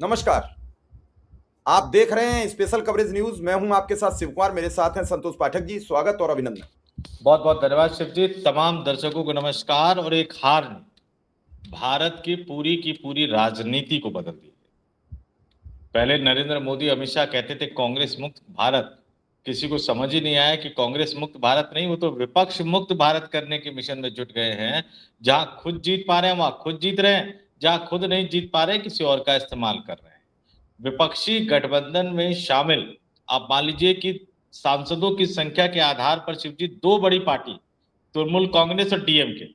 नमस्कार। आप देख रहे हैं स्पेशल कवरेज न्यूज। मैं हूं आपके साथ शिव कुमार, मेरे साथ हैं संतोष पाठक जी। स्वागत और अभिनंदन। बहुत बहुत धन्यवाद शिवजीत। तमाम दर्शकों को नमस्कार। और एक हार ने भारत की पूरी राजनीति को बदल दी। पहले नरेंद्र मोदी अमित शाह कहते थे कांग्रेस मुक्त भारत। किसी को समझ ही नहीं आया कि कांग्रेस मुक्त भारत नहीं, वो तो विपक्ष मुक्त भारत करने के मिशन में जुट गए हैं। जहां खुद जीत पा रहे हैं वहां खुद जीत रहे हैं, जहां खुद नहीं जीत पा रहे किसी और का इस्तेमाल कर रहे हैं। विपक्षी गठबंधन में शामिल, आप मान लीजिए कि सांसदों की संख्या के आधार पर शिवजीत दो बड़ी पार्टी, तृणमूल कांग्रेस और डीएमके,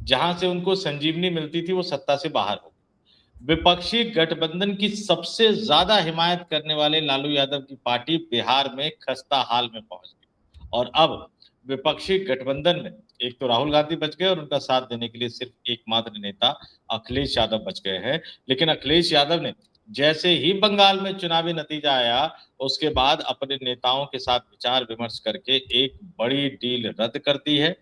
जहां से उनको संजीवनी मिलती थी वो सत्ता से बाहर हो गई। विपक्षी गठबंधन की सबसे ज्यादा हिमायत करने वाले लालू यादव की पार्टी बिहार में खस्ता हाल में पहुंच गई। और अब विपक्षी गठबंधन में एक तो राहुल गांधी बच गए और उनका साथ देने के लिए सिर्फ एकमात्र नेता अखिलेश यादव बच गए हैं। लेकिन अखिलेश यादव ने जैसे ही बंगाल में चुनावी नतीजा आया, उसके बाद अपने नेताओं के साथ विचार विमर्श करके एक बड़ी डील रद्द कर दी है।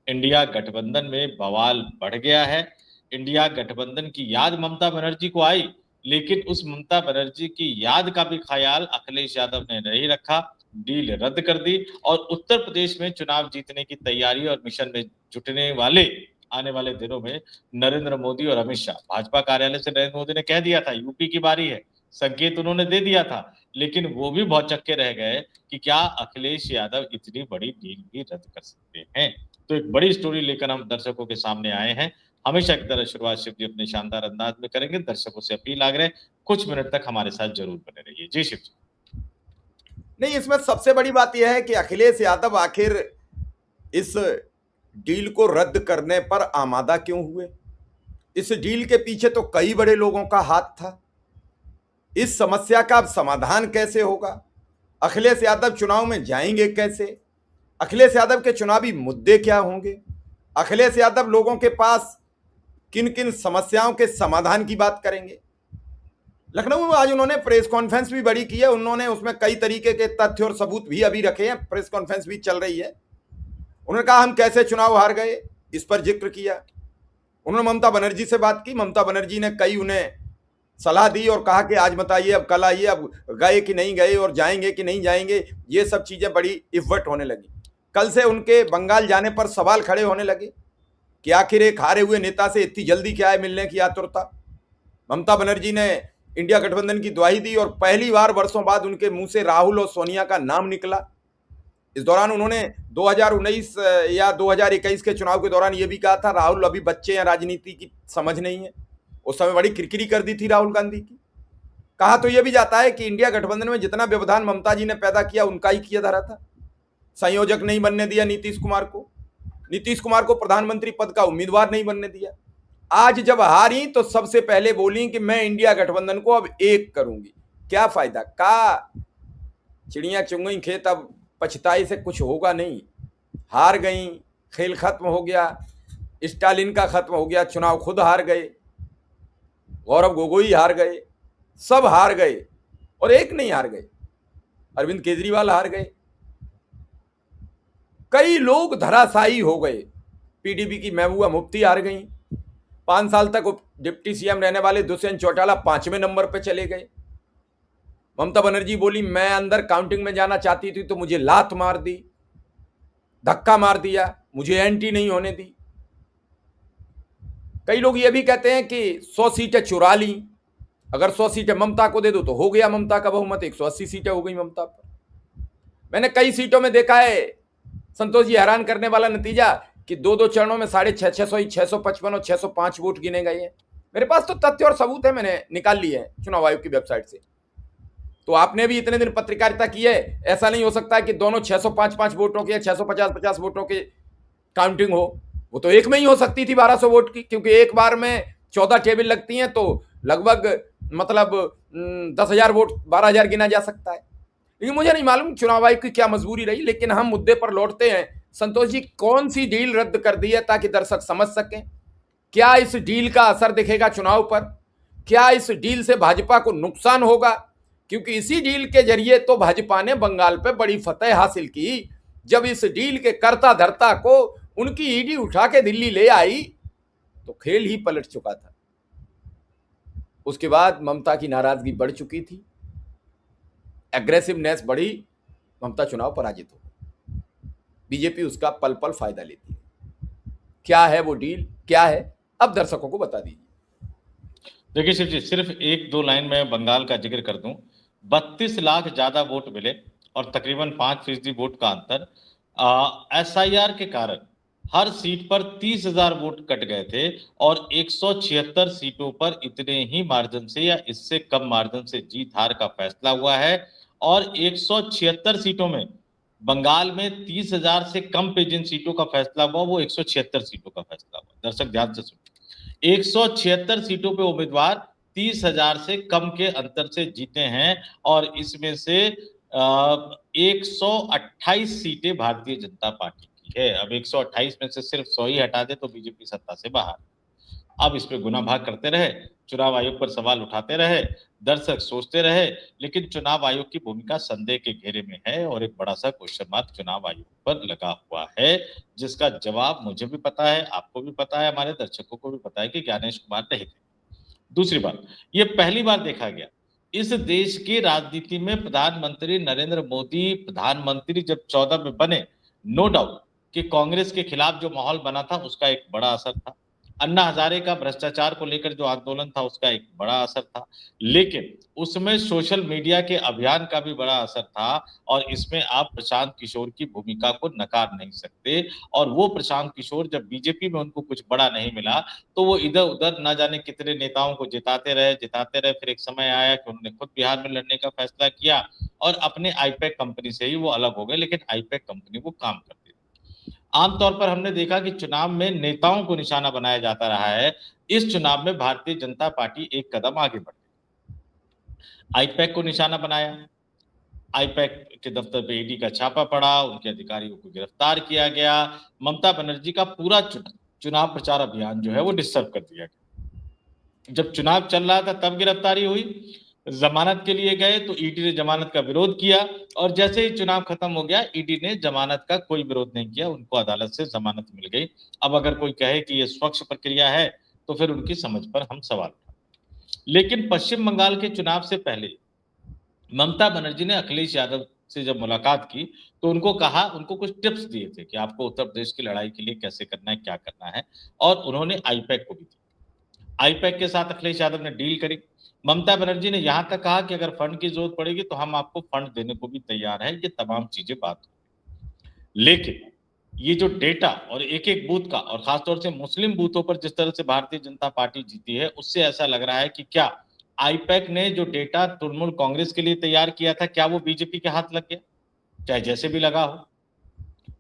इंडिया गठबंधन में बवाल बढ़ गया है। इंडिया गठबंधन की याद ममता बनर्जी को आई, लेकिन उस ममता बनर्जी की याद का भी ख्याल अखिलेश यादव ने नहीं रखा, डील रद्द कर दी। और उत्तर प्रदेश में चुनाव जीतने की तैयारी और मिशन में जुटने वाले आने वाले दिनों में नरेंद्र मोदी और अमित शाह, भाजपा कार्यालय से नरेंद्र मोदी ने कह दिया था यूपी की बारी है, संकेत उन्होंने दे दिया था, लेकिन वो भी भौचक्के रह गए कि क्या अखिलेश यादव इतनी बड़ी डील भी रद्द कर सकते हैं। तो एक बड़ी स्टोरी लेकर हम दर्शकों के सामने आए हैं। हमेशा की तरह शुरुआत शिव जी अपने शानदार अंदाज में करेंगे। दर्शकों से अपील आग्रह, कुछ मिनट तक हमारे साथ जरूर बने रहिए। जी शिव जी। नहीं, इसमें सबसे बड़ी बात यह है कि अखिलेश यादव आखिर इस डील को रद्द करने पर आमादा क्यों हुए। इस डील के पीछे तो कई बड़े लोगों का हाथ था। इस समस्या का समाधान कैसे होगा, अखिलेश यादव चुनाव में जाएंगे कैसे, अखिलेश यादव के चुनावी मुद्दे क्या होंगे, अखिलेश यादव लोगों के पास किन किन समस्याओं के समाधान की बात करेंगे। लखनऊ में आज उन्होंने प्रेस कॉन्फ्रेंस भी बड़ी की है। उन्होंने उसमें कई तरीके के तथ्य और सबूत भी अभी रखे हैं। प्रेस कॉन्फ्रेंस भी चल रही है। उन्होंने कहा हम कैसे चुनाव हार गए, इस पर जिक्र किया। उन्होंने ममता बनर्जी से बात की। ममता बनर्जी ने कई उन्हें सलाह दी और कहा कि आज बताइए, अब कल आइए, अब गए कि नहीं गए और जाएंगे कि नहीं जाएंगे। ये सब चीजें बड़ी इफ्वट होने लगी। कल से उनके बंगाल जाने पर सवाल खड़े होने लगे कि आखिर एक हारे हुए नेता से इतनी जल्दी क्या है मिलने की आतुरता। ममता बनर्जी ने इंडिया गठबंधन की दुहाई दी और पहली बार वर्षों बाद उनके मुंह से राहुल और सोनिया का नाम निकला। इस दौरान उन्होंने 2019 या 2021 के चुनाव के दौरान यह भी कहा था राहुल अभी बच्चे हैं, राजनीति की समझ नहीं है। उस समय बड़ी किरकिरी कर दी थी राहुल गांधी की। कहा तो यह भी जाता है कि इंडिया गठबंधन में जितना व्यवधान ममता जी ने पैदा किया उनका ही किया धरा था। संयोजक नहीं बनने दिया नीतीश कुमार को, नीतीश कुमार को प्रधानमंत्री पद का उम्मीदवार नहीं बनने दिया। आज जब हारी तो सबसे पहले बोली कि मैं इंडिया गठबंधन को अब एक करूंगी। क्या फायदा, का चिड़िया चुंग गई खेत, अब पछताई से कुछ होगा नहीं। हार गई, खेल खत्म हो गया, स्टालिन का खत्म हो गया, चुनाव खुद हार गए, गौरव गोगोई हार गए, सब हार गए और एक नहीं हार गए, अरविंद केजरीवाल हार गए, कई लोग धराशायी हो गए। पीडीपी की महबूबा मुफ्ती हार गई। 5 साल तक डिप्टी सीएम रहने वाले दुष्यंत चौटाला 5वें नंबर पर चले गए। ममता बनर्जी बोली मैं अंदर काउंटिंग में जाना चाहती थी तो मुझे लात मार दी, धक्का मार दिया, मुझे एंट्री नहीं होने दी। कई लोग ये भी कहते हैं कि 100 सीटें चुरा ली, अगर 100 सीटें ममता को दे दो तो हो गया ममता का बहुमत, 180 सीटें हो गई ममता पर। मैंने कई सीटों में देखा है संतोष जी, हैरान करने वाला नतीजा कि 2-2 चरणों में 650, 655 और 605 वोट गिने गए हैं। मेरे पास तो तथ्य और सबूत है, मैंने निकाल लिए हैं चुनाव आयोग की वेबसाइट से। तो आपने भी इतने दिन पत्रकारिता की है, ऐसा नहीं हो सकता है कि दोनों 605 वोटों के, 650 वोटों के काउंटिंग हो। वो तो एक में ही हो सकती थी 1200 वोट की, क्योंकि एक बार में 14 टेबल लगती हैं तो लगभग मतलब 10,000 वोट, 12,000 गिना जा सकता है। लेकिन मुझे नहीं मालूम चुनाव आयोग की क्या मजबूरी रही। लेकिन हम मुद्दे पर लौटते हैं। संतोष जी, कौन सी डील रद्द कर दी है ताकि दर्शक समझ सकें? क्या इस डील का असर दिखेगा चुनाव पर? क्या इस डील से भाजपा को नुकसान होगा? क्योंकि इसी डील के जरिए तो भाजपा ने बंगाल पे बड़ी फतेह हासिल की। जब इस डील के कर्ता धर्ता को उनकी ईडी उठा के दिल्ली ले आई तो खेल ही पलट चुका था। उसके बाद ममता की नाराजगी बढ़ चुकी थी, एग्रेसिवनेस बढ़ी, ममता चुनाव पराजित हो गई। बीजेपी उसका पल पल फायदा लेती है। क्या है वो डील, क्या है, अब दर्शकों को बता दीजिए। देखिए शिव जी, सिर्फ एक दो लाइन में बंगाल का जिक्र कर दूं। 32 लाख ज्यादा वोट मिले और तकरीबन 5% वोट का अंतर। SIR के कारण हर सीट पर 30,000 वोट कट गए थे और 176 सीटों पर इतने ही मार्जिन से या इससे कम मार्जिन से जीत हार का फैसला हुआ है। और 176 सीटों में बंगाल में 30,000 से कम पे जिन सीटों का फैसला हुआ वो 176 सीटों का फैसला हुआ। दर्शक ध्यान से सुनिए, 176 सीटों पे उम्मीदवार 30,000 से कम के अंतर से जीते हैं और इसमें से 128 सीटें भारतीय जनता पार्टी की है। अब 128 में से सिर्फ 100 ही हटा दे तो बीजेपी सत्ता से बाहर। अब इस पे गुना भाग करते रहे, चुनाव आयोग पर सवाल उठाते रहे, दर्शक सोचते रहे, लेकिन चुनाव आयोग की भूमिका संदेह के घेरे में है और एक बड़ा सा क्वेश्चन मार्क चुनाव आयोग पर लगा हुआ है, जिसका जवाब मुझे भी पता है, आपको भी पता है, हमारे दर्शकों को भी पता है कि ज्ञानेश कुमार नहीं थे। दूसरी बात, ये पहली बार देखा गया इस देश की राजनीति में प्रधानमंत्री नरेंद्र मोदी प्रधानमंत्री जब 14 में बने, नो डाउट कि कांग्रेस के खिलाफ जो माहौल बना था उसका एक बड़ा असर था। अन्ना हजारे का भ्रष्टाचार को लेकर जो आंदोलन था उसका एक बड़ा असर था, लेकिन उसमें सोशल मीडिया के अभियान का भी बड़ा असर था और इसमें आप प्रशांत किशोर की भूमिका को नकार नहीं सकते। और वो प्रशांत किशोर जब बीजेपी में उनको कुछ बड़ा नहीं मिला तो वो इधर उधर ना जाने कितने नेताओं को जिताते रहे, फिर एक समय आया कि उन्होंने खुद बिहार में लड़ने का फैसला किया और अपने आईपैक कंपनी से ही वो अलग हो गए, लेकिन आईपैक कंपनी वो काम करती थी। आमतौर पर हमने देखा कि चुनाव में नेताओं को निशाना बनाया जाता रहा है। इस चुनाव में भारतीय जनता पार्टी एक कदम आगे बढ़ गई, आईपैक को निशाना बनाया। आईपैक के दफ्तर पे ईडी का छापा पड़ा, उनके अधिकारियों को गिरफ्तार किया गया। ममता बनर्जी का पूरा चुनाव प्रचार अभियान जो है वो डिस्टर्ब कर दिया गया। जब चुनाव चल रहा था तब गिरफ्तारी हुई, जमानत के लिए गए तो ईडी ने जमानत का विरोध किया और जैसे ही चुनाव खत्म हो गया ईडी ने जमानत का कोई विरोध नहीं किया, उनको अदालत से जमानत मिल गई। अब अगर कोई कहे कि ये स्वच्छ प्रक्रिया है तो फिर उनकी समझ पर हम सवाल उठाते। लेकिन पश्चिम बंगाल के चुनाव से पहले ममता बनर्जी ने अखिलेश यादव से जब मुलाकात की तो उनको कहा, उनको कुछ टिप्स दिए थे कि आपको उत्तर प्रदेश की लड़ाई के लिए कैसे करना है, क्या करना है, और उन्होंने आईपैक को भी दिया। आईपैक के साथ अखिलेश यादव ने डील करी। ममता बनर्जी ने यहां तक कहा कि अगर फंड की जरूरत पड़ेगी तो हम आपको फंड देने को भी तैयार है, ये तमाम चीजें बात हो। लेकिन ये जो डेटा और एक एक बूथ का और खासतौर से मुस्लिम बूथों पर जिस तरह से भारतीय जनता पार्टी जीती है उससे ऐसा लग रहा है कि क्या आईपैक ने जो डेटा तृणमूल कांग्रेस के लिए तैयार किया था क्या वो बीजेपी के हाथ लग गया, चाहे जैसे भी लगा हो।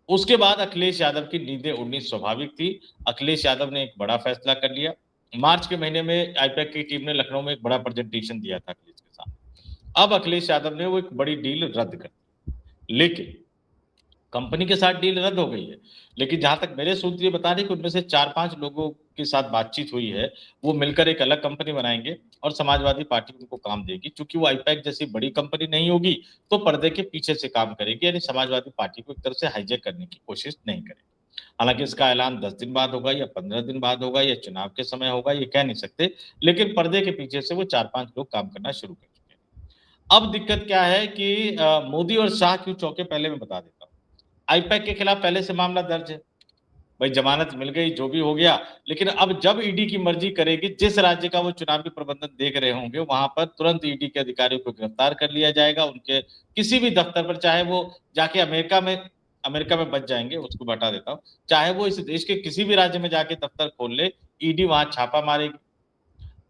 उसके बाद अखिलेश यादव की नींदें उड़नी स्वाभाविक थी। अखिलेश यादव ने एक बड़ा फैसला कर लिया। मार्च के महीने में आईपैक की टीम ने लखनऊ में एक बड़ा प्रेजेंटेशन दिया था अखिलेश के साथ। अब अखिलेश यादव ने वो एक बड़ी डील रद्द कर दी, लेकिन कंपनी के साथ डील रद्द हो गई है। लेकिन जहां तक मेरे सूत्र ये बता रहे कि उनमें से 4-5 लोगों के साथ बातचीत हुई है, वो मिलकर एक अलग कंपनी बनाएंगे और समाजवादी पार्टी उनको काम देगी। चूंकि वो आईपैक जैसी बड़ी कंपनी नहीं होगी तो पर्दे के पीछे से काम करेगी, यानी समाजवादी पार्टी को एक तरह से हाईजैक करने की कोशिश नहीं करेगी। हालांकि इसका ऐलान 10 दिन बाद होगा या 15 दिन बाद होगा या चुनाव के समय होगा, ये कह नहीं सकते, लेकिन पर्दे के पीछे से वो 4-5 लोग काम करना शुरू कर चुके हैं। अब दिक्कत क्या है कि मोदी और शाह क्यों चौके, पहले मैं बता देता हूँ। आईपैक के खिलाफ पहले से मामला दर्ज है, भाई जमानत मिल गई, जो भी हो गया, लेकिन अब जब ईडी की मर्जी करेगी, जिस राज्य का वो चुनावी प्रबंधन देख रहे होंगे वहां पर तुरंत ईडी के अधिकारियों को गिरफ्तार कर लिया जाएगा। उनके किसी भी दफ्तर पर, चाहे वो जाके अमेरिका में बच जाएंगे, उसको बता देता हूँ, चाहे वो इस देश के किसी भी राज्य में जाके दफ्तर खोल ले, ईडी वहां छापा मारेगी।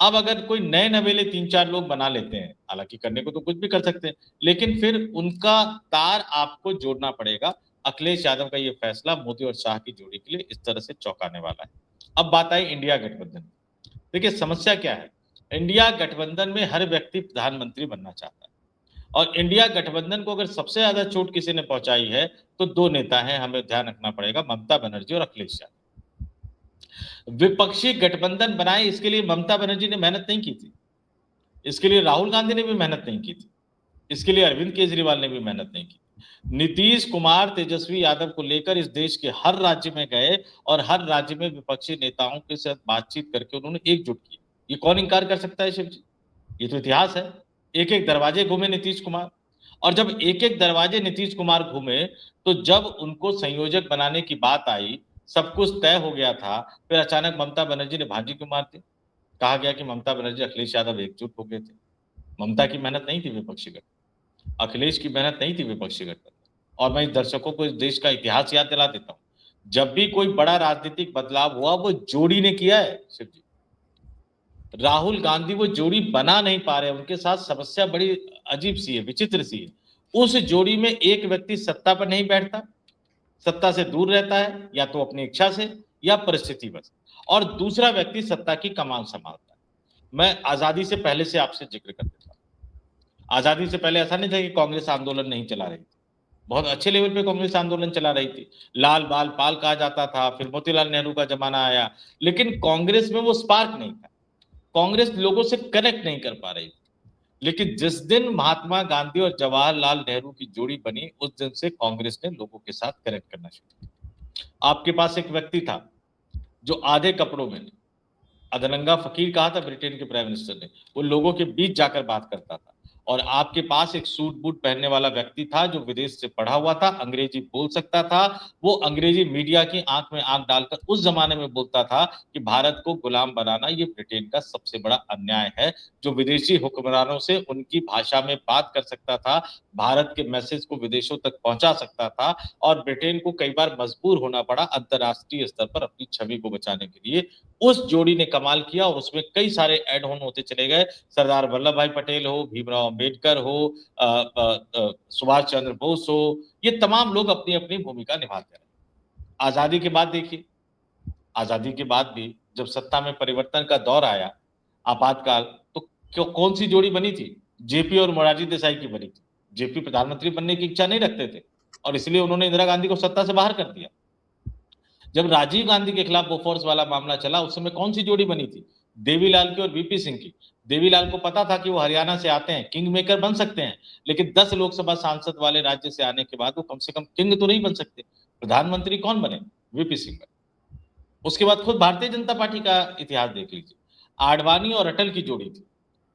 अब अगर कोई नए नवेले 3-4 लोग बना लेते हैं, हालांकि करने को तो कुछ भी कर सकते हैं, लेकिन फिर उनका तार आपको जोड़ना पड़ेगा। अखिलेश यादव का ये फैसला मोदी और शाह की जोड़ी के लिए इस तरह से चौंकाने वाला है। अब बात आई इंडिया गठबंधन। देखिए समस्या क्या है, इंडिया गठबंधन में हर व्यक्ति प्रधानमंत्री बनना चाहता है और इंडिया गठबंधन को अगर सबसे ज्यादा चोट किसी ने पहुंचाई है तो दो नेता हैं, हमें ध्यान रखना पड़ेगा, ममता बनर्जी और अखिलेश यादव। विपक्षी गठबंधन बनाए इसके लिए ममता बनर्जी ने मेहनत नहीं की थी, इसके लिए राहुल गांधी ने भी मेहनत नहीं की थी, इसके लिए अरविंद केजरीवाल ने भी मेहनत नहीं की। नीतीश कुमार तेजस्वी यादव को लेकर इस देश के हर राज्य में गए और हर राज्य में विपक्षी नेताओं के साथ बातचीत करके उन्होंने एकजुट किया। ये कौन इंकार कर सकता है शिव जी? ये तो इतिहास है। एक एक दरवाजे घूमे नीतीश कुमार, और जब एक एक दरवाजे नीतीश कुमार घूमे, तो जब उनको संयोजक बनाने की बात आई, सब कुछ तय हो गया था, फिर अचानक ममता बनर्जी ने भाजी क्यों मार दी? कहा गया कि ममता बनर्जी अखिलेश यादव एकजुट हो गए थे। ममता की मेहनत नहीं थी विपक्षी गठबंधन, अखिलेश की मेहनत नहीं थी विपक्षी गठबंधन। और मैं दर्शकों को इस देश का इतिहास याद दिला देता हूं, जब भी कोई बड़ा राजनीतिक बदलाव हुआ वो जोड़ी ने किया है शिव जी। राहुल गांधी वो जोड़ी बना नहीं पा रहे, उनके साथ समस्या बड़ी अजीब सी है, विचित्र सी है। उस जोड़ी में एक व्यक्ति सत्ता पर नहीं बैठता, सत्ता से दूर रहता है, या तो अपनी इच्छा से या परिस्थितिवश, और दूसरा व्यक्ति सत्ता की कमान संभालता है। मैं आजादी से पहले से आपसे जिक्र कर देता हूं, आजादी से पहले ऐसा नहीं था कि कांग्रेस आंदोलन नहीं चला रही थी, बहुत अच्छे लेवल पे कांग्रेस आंदोलन चला रही थी। लाल बाल पाल कहा जाता था, फिर मोतीलाल नेहरू का जमाना आया, लेकिन कांग्रेस में वो स्पार्क नहीं था, कांग्रेस लोगों से कनेक्ट नहीं कर पा रही थी। लेकिन जिस दिन महात्मा गांधी और जवाहरलाल नेहरू की जोड़ी बनी, उस दिन से कांग्रेस ने लोगों के साथ कनेक्ट करना शुरू किया। आपके पास एक व्यक्ति था जो आधे कपड़ों में, अधनंगा फकीर कहा था ब्रिटेन के प्राइम मिनिस्टर ने, वो लोगों के बीच जाकर बात करता था। और आपके पास एक सूट बूट पहनने वाला व्यक्ति था जो विदेश से पढ़ा हुआ था, अंग्रेजी बोल सकता था, वो अंग्रेजी मीडिया की आंख में आंख डालकर उस जमाने में बोलता था कि भारत को गुलाम बनाना ये ब्रिटेन का सबसे बड़ा अन्याय है। जो विदेशी हुक्मरानों से उनकी भाषा में बात कर सकता था, भारत के मैसेज को विदेशों तक पहुंचा सकता था, और ब्रिटेन को कई बार मजबूर होना पड़ा अंतरराष्ट्रीय स्तर पर अपनी छवि को बचाने के लिए। उस जोड़ी ने कमाल किया, और उसमें कई सारे ऐड ऑन होते चले गए। सरदार वल्लभ भाई पटेल हो, भीमराव अंबेडकर हो, सुभाष चंद्र बोस हो, ये तमाम लोग अपनी अपनी भूमिका निभाते रहे। आजादी के बाद देखिए, आजादी के बाद भी जब सत्ता में परिवर्तन का दौर आया, आपातकाल, तो कौन सी जोड़ी बनी थी? जेपी और मोरारजी देसाई की बनी थी। जेपी प्रधानमंत्री बनने की इच्छा नहीं रखते थे, और इसलिए उन्होंने इंदिरा गांधी को सत्ता से बाहर कर दिया। जब राजीव गांधी के खिलाफ बोफोर्स वाला मामला चला, उस समय कौन सी जोड़ी बनी थी? देवीलाल की और वीपी सिंह की। देवीलाल को पता था कि वो हरियाणा से आते हैं, किंग मेकर बन सकते हैं, लेकिन 10 लोकसभा सांसद वाले राज्य से आने के बाद वो कम से कम किंग तो नहीं बन सकते। प्रधानमंत्री कौन बने? वीपी सिंह बने। उसके बाद खुद भारतीय जनता पार्टी का इतिहास देख लीजिए, आडवाणी और अटल की जोड़ी थी,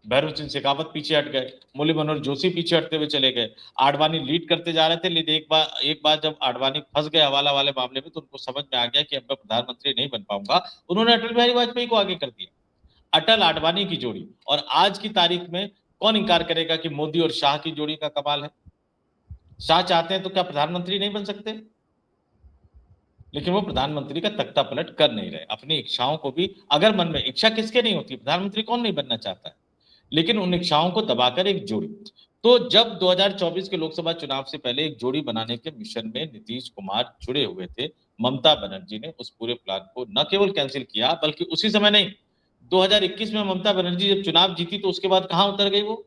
भैरव सिंह शेखावत पीछे हट गए, मुरली मनोहर जोशी पीछे हटते हुए चले गए, आडवाणी लीड करते जा रहे थे, लेकिन एक बार जब आडवाणी फंस गए हवाला वाले मामले में, तो उनको समझ में आ गया कि अब मैं प्रधानमंत्री नहीं बन पाऊंगा, उन्होंने अटल बिहारी वाजपेयी को आगे कर दिया। अटल आडवाणी की जोड़ी, और आज की तारीख में कौन इंकार करेगा कि मोदी और शाह की जोड़ी का कमाल है? शाह चाहते हैं तो क्या प्रधानमंत्री नहीं बन सकते? लेकिन वो प्रधानमंत्री का तख्ता पलट कर नहीं रहे, अपनी इच्छाओं को भी, अगर मन में इच्छा किसके नहीं होती, प्रधानमंत्री कौन नहीं बनना चाहता है, लेकिन उन इच्छाओं को दबाकर एक जोड़ी। तो जब 2024 के लोकसभा चुनाव से पहले एक जोड़ी बनाने के मिशन में नीतीश कुमार जुड़े हुए थे, ममता बनर्जी ने उस पूरे प्लान को न केवल कैंसिल किया, बल्कि उसी समय नहीं, 2021 में ममता बनर्जी जब चुनाव जीती तो उसके बाद कहां उतर गई वो?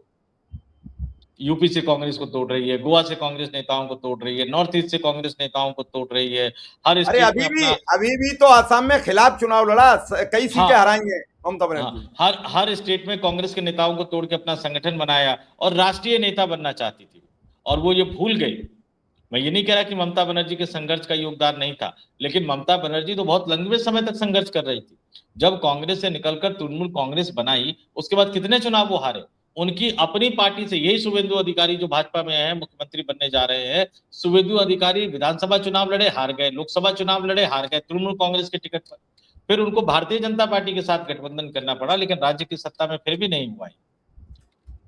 यूपी से कांग्रेस को तोड़ रही है, गोवा से कांग्रेस नेताओं को तोड़ रही है, नॉर्थ ईस्ट से कांग्रेस नेताओं को तोड़ रही है, हर अरे स्टेट में अपना, अभी भी तो आसाम में खिलाफ चुनाव लड़ा, कई सीटें हाँ, हराई हैं ममता बनर्जी। हाँ, हर स्टेट में कांग्रेस के नेताओं को तोड़ के अपना संगठन बनाया, और राष्ट्रीय नेता बनना चाहती थी, और वो ये भूल गई। मैं ये नहीं कह रहा कि ममता बनर्जी के संघर्ष का योगदान नहीं था, लेकिन ममता बनर्जी तो बहुत लंबे समय तक संघर्ष कर रही थी। जब कांग्रेस से निकलकर तृणमूल कांग्रेस बनाई, उसके बाद कितने चुनाव वो हारे? उनकी अपनी पार्टी से, यही शुभेंदु अधिकारी जो भाजपा में है, मुख्यमंत्री बनने जा रहे हैं, शुभेंदु अधिकारी विधानसभा चुनाव लड़े, हार गए, लोकसभा चुनाव लड़े, हार गए तृणमूल कांग्रेस के टिकट पर। फिर उनको भारतीय जनता पार्टी के साथ गठबंधन करना पड़ा, लेकिन राज्य की सत्ता में फिर भी नहीं हुआ।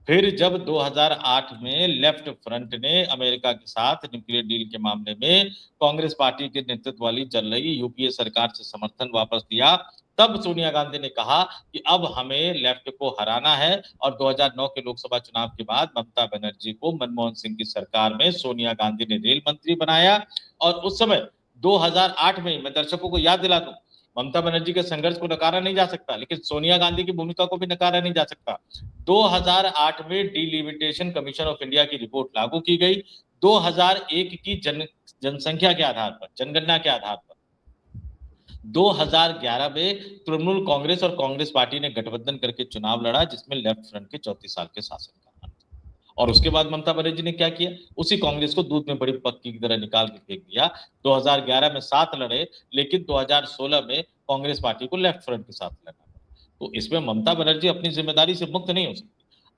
फिर जब 2008 में लेफ्ट फ्रंट ने अमेरिका के साथ न्यूक्लियर डील के मामले में कांग्रेस पार्टी के नेतृत्व वाली चल रही यूपीए सरकार से समर्थन वापस लिया, तब सोनिया गांधी ने कहा कि अब हमें लेफ्ट को हराना है, और 2009 के लोकसभा चुनाव के बाद ममता बनर्जी को मनमोहन सिंह की सरकार में सोनिया गांधी ने रेल मंत्री बनाया। और उस समय 2008 में, मैं दर्शकों को याद दिला दूं, ममता बनर्जी के संघर्ष को नकारा नहीं जा सकता, लेकिन सोनिया गांधी की भूमिका को भी नकारा नहीं जा सकता। 2008 में डिलिमिटेशन कमीशन ऑफ इंडिया की रिपोर्ट लागू की गई। 2001 की जनसंख्या के आधार पर, जनगणना के आधार पर 2011 में तृणमूल कांग्रेस और कांग्रेस पार्टी ने गठबंधन करके चुनाव लड़ा, जिसमें लेफ्ट फ्रंट के 34 साल के शासन का। और उसके बाद ममता बनर्जी ने क्या किया? उसी कांग्रेस को दूध में बड़ी पक्की की तरह निकाल के फेंक दिया। 2011 में 7 लड़े, लेकिन 2016 में कांग्रेस पार्टी को लेफ्ट फ्रंट के साथ लड़ना पड़ा। तो इसमें ममता बनर्जी अपनी जिम्मेदारी से मुक्त नहीं हो सकती।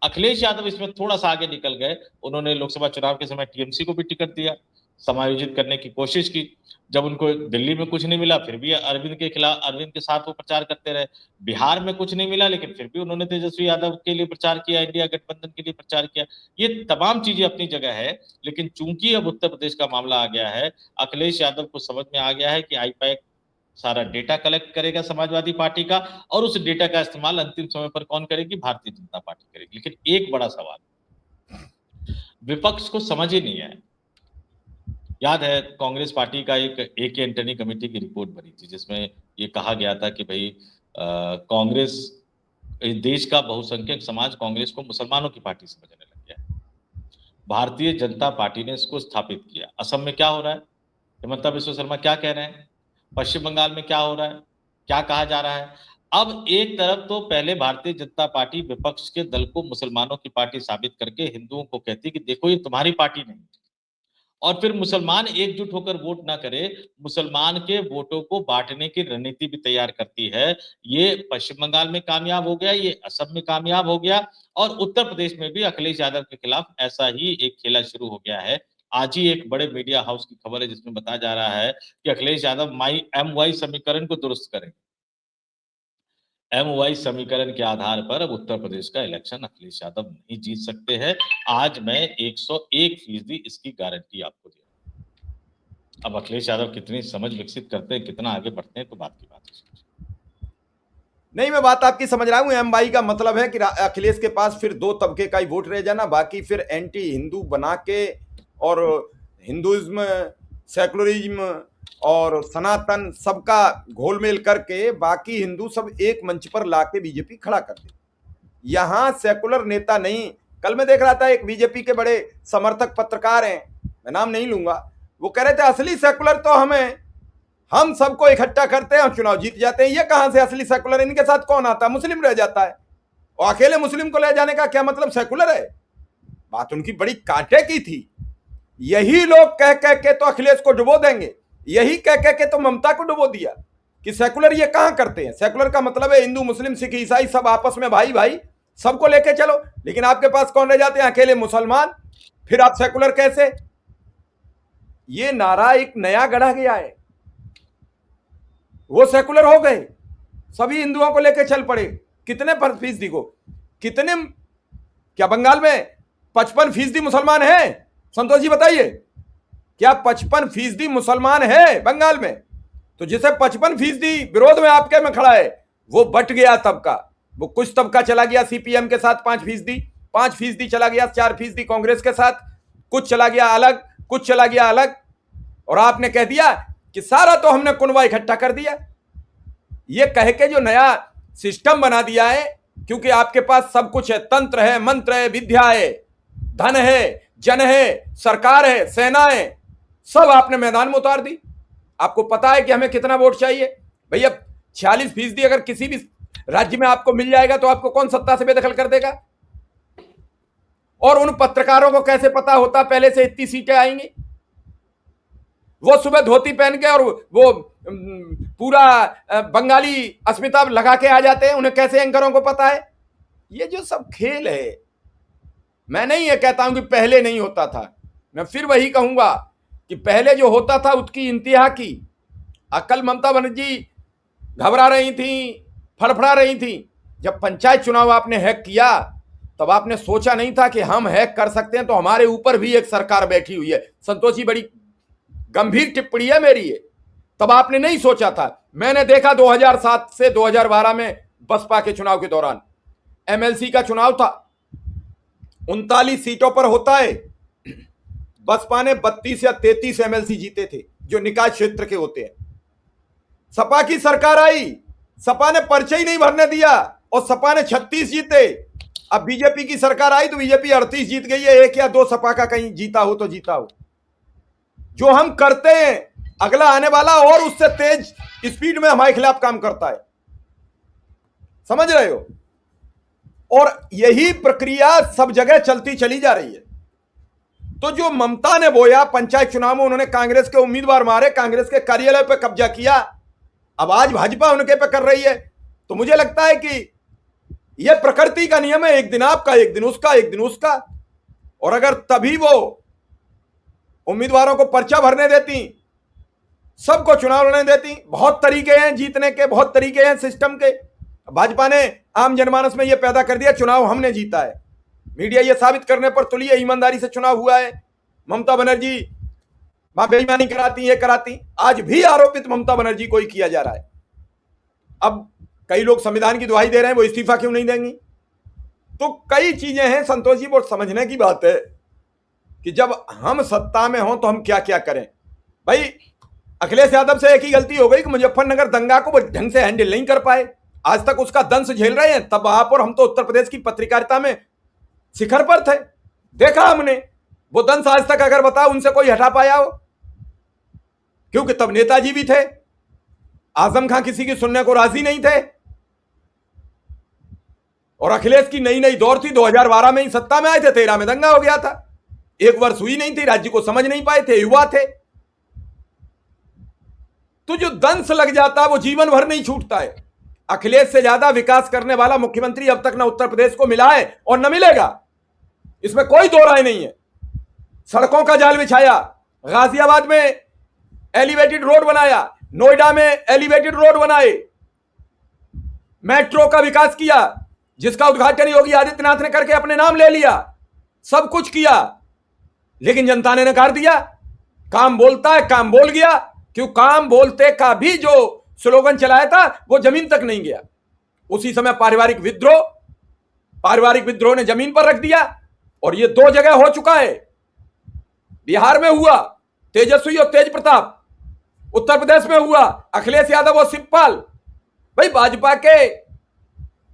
अखिलेश यादव इसमें थोड़ा सा आगे निकल गए, उन्होंने लोकसभा चुनाव के समय टीएमसी को भी टिकट दिया, समायोजित करने की कोशिश की। जब उनको दिल्ली में कुछ नहीं मिला फिर भी अरविंद के साथ वो प्रचार करते रहे। बिहार में कुछ नहीं मिला लेकिन फिर भी उन्होंने तेजस्वी यादव के लिए प्रचार किया, इंडिया गठबंधन के लिए प्रचार किया। ये तमाम चीजें अपनी जगह है, लेकिन चूंकि अब उत्तर प्रदेश का मामला आ गया है, अखिलेश यादव को समझ में आ गया है कि आईपैक सारा डेटा कलेक्ट करेगा समाजवादी पार्टी का, और उस डेटा का इस्तेमाल अंतिम समय पर कौन करेगी? भारतीय जनता पार्टी करेगी। लेकिन एक बड़ा सवाल, विपक्ष को समझ ही नहीं है। याद है कांग्रेस पार्टी का एक एंटनी कमेटी की रिपोर्ट बनी थी जिसमें ये कहा गया था कि भाई कांग्रेस, देश का बहुसंख्यक समाज कांग्रेस को मुसलमानों की पार्टी समझने लग गया है। भारतीय जनता पार्टी ने इसको स्थापित किया। असम में क्या हो रहा है? हिमंता बिश्व शर्मा क्या कह रहे हैं? पश्चिम बंगाल में क्या हो रहा है? क्या कहा जा रहा है? अब एक तरफ तो पहले भारतीय जनता पार्टी विपक्ष के दल को मुसलमानों की पार्टी साबित करके हिंदुओं को कहती कि देखो ये तुम्हारी पार्टी नहीं, और फिर मुसलमान एकजुट होकर वोट ना करे, मुसलमान के वोटों को बांटने की रणनीति भी तैयार करती है। ये पश्चिम बंगाल में कामयाब हो गया, ये असम में कामयाब हो गया, और उत्तर प्रदेश में भी अखिलेश यादव के खिलाफ ऐसा ही एक खेला शुरू हो गया है। आज ही एक बड़े मीडिया हाउस की खबर है जिसमें बताया जा रहा है कि अखिलेश यादव MY समीकरण को दुरुस्त करेंगे। MY समीकरण के आधार पर अब उत्तर प्रदेश का इलेक्शन अखिलेश यादव नहीं जीत सकते हैं। आज मैं 101% इसकी गारंटी आपको दे रहा हूं। अब अखिलेश यादव कितनी समझ विकसित करते हैं, कितना आगे बढ़ते हैं, तो बात की बात है। नहीं, मैं बात आपकी समझ रहा हूं। MY का मतलब है कि अखिलेश के पास फिर दो तबके का ही वोट रह जाना, बाकी फिर एंटी हिंदू बना के और हिंदुइज्म, सेकुलरिज्म और सनातन सबका घोलमेल करके बाकी हिंदू सब एक मंच पर लाके बीजेपी खड़ा कर दे। यहां सेकुलर नेता नहीं। कल मैं देख रहा था, एक बीजेपी के बड़े समर्थक पत्रकार हैं, मैं नाम नहीं लूंगा, वो कह रहे थे असली सेकुलर तो हम सबको इकट्ठा करते हैं और चुनाव जीत जाते हैं। ये कहां से असली सेकुलर? इनके साथ कौन आता है? मुस्लिम रह जाता है, और अकेले मुस्लिम को ले जाने का क्या मतलब सेकुलर है? बात उनकी बड़ी कांटे की थी। यही लोग कह कह के तो अखिलेश को डुबो देंगे, यही कह कह के तो ममता को डुबो दिया कि सेकुलर ये कहां करते हैं। सेकुलर का मतलब है हिंदू, मुस्लिम, सिख, ईसाई सब आपस में भाई भाई, सबको लेके चलो। लेकिन आपके पास कौन रह जाते हैं? अकेले मुसलमान। फिर आप सेकुलर कैसे? ये नारा एक नया गढ़ा गया है। वो सेकुलर हो गए, सभी हिंदुओं को लेकर चल पड़े। कितने फीसदी को? कितने? क्या बंगाल में 55% मुसलमान हैं? संतोष जी बताइए, क्या 55% मुसलमान है बंगाल में? तो जिसे 55% विरोध में आपके में खड़ा है, वो बट गया तबका। वो कुछ तबका चला गया CPM के साथ 5%, 5% चला गया 4% कांग्रेस के साथ, कुछ चला गया अलग, कुछ चला गया अलग, और आपने कह दिया कि सारा तो हमने कुनबा इकट्ठा कर दिया। ये कह के जो नया सिस्टम बना दिया है, क्योंकि आपके पास सब कुछ है, तंत्र है, मंत्र है, विद्या है, धन है, जन है, सरकार है, सेना है, सब आपने मैदान में उतार दी। आपको पता है कि हमें कितना वोट चाहिए भैया? 46% अगर किसी भी राज्य में आपको मिल जाएगा तो आपको कौन सत्ता से बेदखल कर देगा? और उन पत्रकारों को कैसे पता होता पहले से इतनी सीटें आएंगी? वो सुबह धोती पहन के और वो पूरा बंगाली अस्मिता लगा के आ जाते हैं, उन्हें कैसे एंकरों को पता है? ये जो सब खेल है, मैं नहीं ये कहता हूं कि पहले नहीं होता था, मैं फिर वही कहूंगा कि पहले जो होता था उसकी इंतहा की अकल ममता बनर्जी घबरा रही थी, फड़फड़ा रही थी। जब पंचायत चुनाव आपने हैक किया तब आपने सोचा नहीं था कि हम हैक कर सकते हैं, तो हमारे ऊपर भी एक सरकार बैठी हुई है। संतोष जी, बड़ी गंभीर टिप्पणी है मेरी ये। तब आपने नहीं सोचा था। मैंने देखा 2007 से 2012 में बसपा के चुनाव के दौरान MLC का चुनाव था, 39 सीटों पर होता है। बसपा ने 32 या 33 MLC जीते थे जो निकाय क्षेत्र के होते हैं। सपा की सरकार आई, सपा ने पर्चे ही नहीं भरने दिया और सपा ने 36 जीते। अब बीजेपी की सरकार आई तो बीजेपी 38 जीत गई है। 1 या 2 सपा का कहीं जीता हो तो जीता हो। जो हम करते हैं अगला आने वाला और उससे तेज स्पीड में हमारे खिलाफ काम करता है, समझ रहे हो? और यही प्रक्रिया सब जगह चलती चली जा रही है। तो जो ममता ने बोया पंचायत चुनाव में, उन्होंने कांग्रेस के उम्मीदवार मारे, कांग्रेस के कार्यालय पर कब्जा किया। अब आज भाजपा उनके पे कर रही है तो मुझे लगता है कि यह प्रकृति का नियम है, एक दिन आपका, एक दिन उसका, एक दिन उसका। और अगर तभी वो उम्मीदवारों को पर्चा भरने देती, सबको चुनाव लड़ने देती, बहुत तरीके हैं जीतने के, बहुत तरीके हैं सिस्टम के। भाजपा ने आम जनमानस में यह पैदा कर दिया चुनाव हमने जीता है, मीडिया यह साबित करने पर तुली है ईमानदारी से चुनाव हुआ है, ममता बनर्जी वहां बेईमानी कराती, ये कराती। आज भी आरोपित ममता बनर्जी को ही किया जा रहा है। अब कई लोग संविधान की दुहाई दे रहे हैं, वो इस्तीफा क्यों नहीं देंगी? तो कई चीजें हैं संतोष जी, वो समझने की बात है कि जब हम सत्ता में हों तो हम क्या क्या करें। भाई अखिलेश यादव से एक ही गलती हो गई कि मुजफ्फरनगर दंगा को वो ढंग से हैंडल नहीं कर पाए, आज तक उसका दंश झेल रहे हैं। तब आप और हम तो उत्तर प्रदेश की पत्रकारिता में शिखर पर थे, देखा हमने। वो दंश आज तक अगर बताओ उनसे कोई हटा पाया हो? क्योंकि तब नेताजी भी थे, आजम खां किसी की सुनने को राजी नहीं थे। और अखिलेश की नई नई दौर थी, 2012 में ही सत्ता में आए थे, 13 में दंगा हो गया था, एक वर्ष हुई नहीं थी, राज्य को समझ नहीं पाए थे, युवा थे। तो जो दंश लग जाता है वो जीवन भर नहीं छूटता है। अखिलेश से ज्यादा विकास करने वाला मुख्यमंत्री अब तक ना उत्तर प्रदेश को मिला है और न मिलेगा, इसमें कोई दो राय नहीं है। सड़कों का जाल बिछाया, गाजियाबाद में एलिवेटेड रोड बनाया, नोएडा में एलिवेटेड रोड बनाए, मेट्रो का विकास किया जिसका उद्घाटन योगी आदित्यनाथ ने करके अपने नाम ले लिया, सब कुछ किया। लेकिन जनता ने नकार दिया। काम बोलता है, काम बोल गया। क्यों? काम बोलते का भी जो स्लोगन चलाया था वो जमीन तक नहीं गया। उसी समय पारिवारिक विद्रोह ने जमीन पर रख दिया। और ये 2 जगह हो चुका है, बिहार में हुआ तेजस्वी और तेज प्रताप, उत्तर प्रदेश में हुआ अखिलेश यादव और शिवपाल। भाई भाजपा के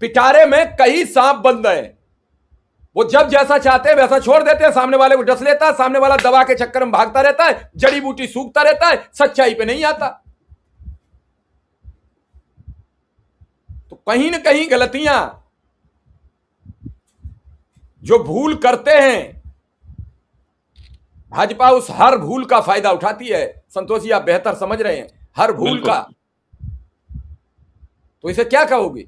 पिटारे में कई सांप बंद हैं, वो जब जैसा चाहते हैं वैसा छोड़ देते हैं, सामने वाले को डस लेता है, सामने वाला दवा के चक्कर में भागता रहता है, जड़ी बूटी सूखता रहता है, सच्चाई पे नहीं आता। तो कहीं ना कहीं गलतियां जो भूल करते हैं, भाजपा उस हर भूल का फायदा उठाती है। संतोष जी आप बेहतर समझ रहे हैं, हर भूल का। तो इसे क्या कहोगे?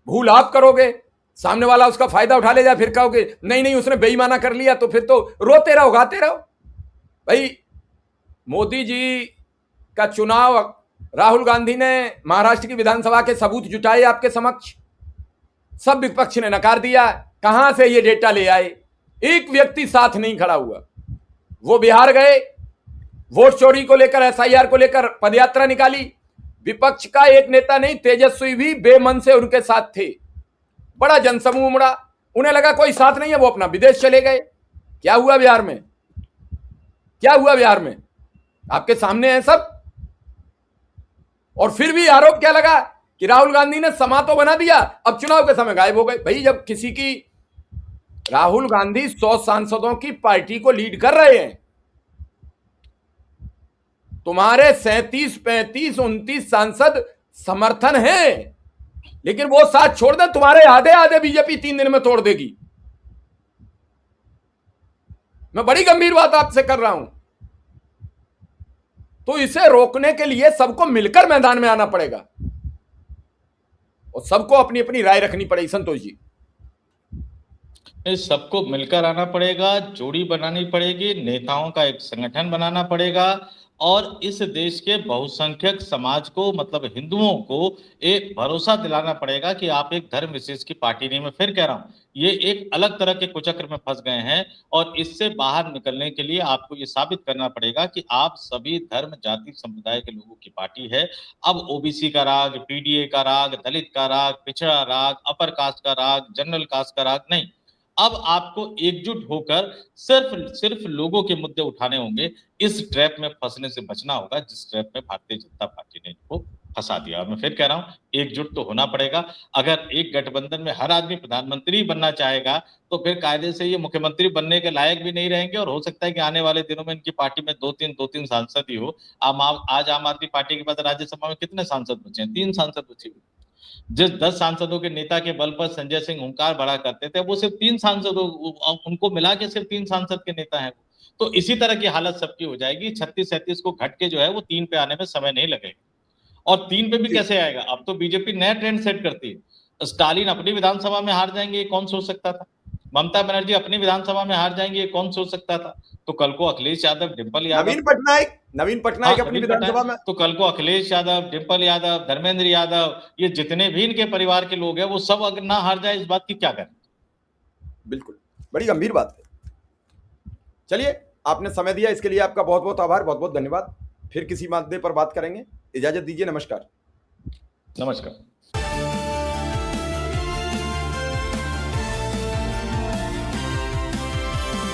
भूल आप करोगे, सामने वाला उसका फायदा उठा ले जाए, फिर कहोगे नहीं नहीं उसने बेईमाना कर लिया, तो फिर तो रोते रहो, गाते रहो। भाई मोदी जी का चुनाव राहुल गांधी ने महाराष्ट्र की विधानसभा के सबूत जुटाए आपके समक्ष, सब विपक्ष ने नकार दिया। कहां से ये डेटा ले आए? एक व्यक्ति साथ नहीं खड़ा हुआ। वो बिहार गए, वोट चोरी को लेकर, एसआईआर को लेकर पदयात्रा निकाली, विपक्ष का एक नेता नहीं, तेजस्वी भी बेमन से उनके साथ थे। बड़ा जनसमूह उमड़ा, उन्हें लगा कोई साथ नहीं है, वो अपना विदेश चले गए। क्या हुआ बिहार में? क्या हुआ बिहार में? आपके सामने है सब। और फिर भी आरोप क्या लगा कि राहुल गांधी ने समा तो बना दिया, अब चुनाव के समय गायब हो गए। भाई जब किसी की, राहुल गांधी 100 सांसदों की पार्टी को लीड कर रहे हैं, तुम्हारे 37, 35, 29 सांसद समर्थन है, लेकिन वो साथ छोड़ दे, तुम्हारे आधे आधे बीजेपी 3 दिन में तोड़ देगी। मैं बड़ी गंभीर बात आपसे कर रहा हूं। तो इसे रोकने के लिए सबको मिलकर मैदान में आना पड़ेगा और सबको अपनी अपनी राय रखनी पड़ेगी। संतोष जी, सबको मिलकर आना पड़ेगा, जोड़ी बनानी पड़ेगी, नेताओं का एक संगठन बनाना पड़ेगा और इस देश के बहुसंख्यक समाज को, मतलब हिंदुओं को, एक भरोसा दिलाना पड़ेगा कि आप एक धर्म विशेष की पार्टी नहीं। मैं फिर कह रहा हूं, ये एक अलग तरह के कुचक्र में फंस गए हैं और इससे बाहर निकलने के लिए आपको ये साबित करना पड़ेगा कि आप सभी धर्म, जाति, संप्रदाय के लोगों की पार्टी है। अब ओबीसी का राग, पीडीए का राग, दलित का राग, पिछड़ा राग, अपर कास्ट का राग, जनरल कास्ट का राग नहीं। अब आपको एकजुट होकर सिर्फ लोगों के मुद्दे उठाने होंगे। इस ट्रैप में फंसने से बचना होगा जिस ट्रैप में भारतीय जनता पार्टी ने इनको फंसा दिया। मैं फिर कह रहा हूं, एकजुट तो होना पड़ेगा। अगर एक गठबंधन में हर आदमी प्रधानमंत्री बनना चाहेगा तो फिर कायदे से ये मुख्यमंत्री बनने के लायक भी नहीं रहेंगे और हो सकता है कि आने वाले दिनों में इनकी पार्टी में 2-3 सांसद ही हो। आज आम आदमी पार्टी के पास राज्यसभा में कितने सांसद बचे हैं? 3 सांसद बचे हुए। जिस 10 सांसदों के नेता के बल पर संजय सिंह हुंकार भरा करते थे, वो सिर्फ 3 सांसदों, उनको मिला के सिर्फ 3 सांसद के नेता हैं। तो इसी तरह की हालत सबकी हो जाएगी। 36-37 को घट के जो है वो 3 पे आने में समय नहीं लगेगा। और 3 पे भी जी। कैसे आएगा? अब तो बीजेपी नया ट्रेंड सेट करती है। स्टालिन अपनी विधानसभा में हार जाएंगे, ये कौन सोच सकता था? ममता बनर्जी अपनी विधानसभा में हार जाएंगे, ये कौन सोच सकता था? तो कल को अखिलेश यादव, डिंपल यादव, नवीन हाँ पटनायक अपनी नवीन विधानसभा पटनायक, में, तो कल को अखिलेश यादव, डिंपल यादव, धर्मेंद्र यादव, ये जितने भी इनके परिवार के लोग हैं, वो सब अगर ना हार जाए, इस बात की क्या करें? बिल्कुल बड़ी गंभीर बात है। चलिए, आपने समय दिया इसके लिए आपका बहुत बहुत आभार, बहुत बहुत धन्यवाद। फिर किसी मुद्दे पर बात करेंगे। इजाजत दीजिए, नमस्कार। नमस्कार।